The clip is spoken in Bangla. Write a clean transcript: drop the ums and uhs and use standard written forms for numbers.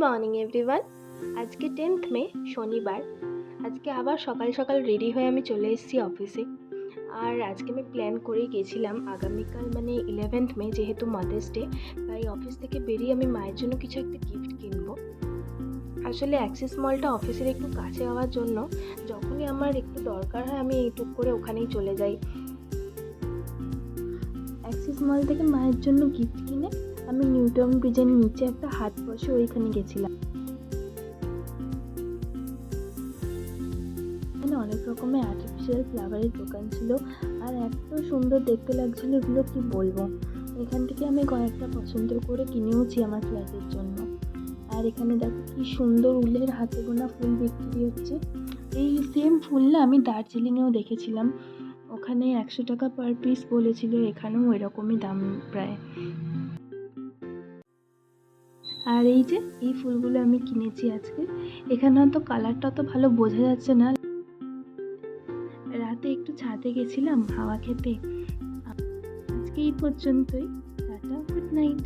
Morning everyone. আজকে 10th মে, শনিবার। আজকে আবার সকাল সকাল রেডি হয়ে আমি চলে এসেছি অফিসে। আর আজকে আমি প্ল্যান করে গেছিলাম আগামীকাল মানে 11th মে, যেহেতু মাদার্স ডে, তাই অফিস থেকে বেরিয়ে আমি মায়ের জন্য কিছু একটা গিফট কিনবো। আসলে অ্যাক্সিস মলটা অফিসের একটু কাছে হওয়ার জন্য যখনই আমার একটু দরকার হয় আমি টুক করে ওখানেই চলে যাই। অ্যাক্সিস মল থেকে মায়ের জন্য গিফট কিনে আমি নিউটাউন ব্রিজের নিচে একটা হাট বসে ওইখানে গেছিলাম। এখানে অনেক রকমের আর্টিফিশিয়াল ফ্লাওয়ারের দোকান ছিল, আর এত সুন্দর দেখতে লাগছিল, এগুলো কি বলবো। এখান থেকে আমি কয়েকটা পছন্দ করে কিনেওছি আমার ফ্ল্যাটের জন্য। আর এখানে দেখো কি সুন্দর উলের হাতে গোনা ফুল বিক্রি হচ্ছে। এই সেম ফুল না আমি দার্জিলিংয়েও দেখেছিলাম, ওখানে 100 টাকা পার পিস বলেছিল, এখানেও এরকমই দাম প্রায়। আর এই যে এই ফুলগুলো আমি কিনেছি আজকে। এখানে হয়তো কালারটা অত ভালো বোঝা যাচ্ছে না, রাতে একটু ছাদে গেছিলাম হাওয়া খেতে। আজকে এই পর্যন্তই। Tata, good night.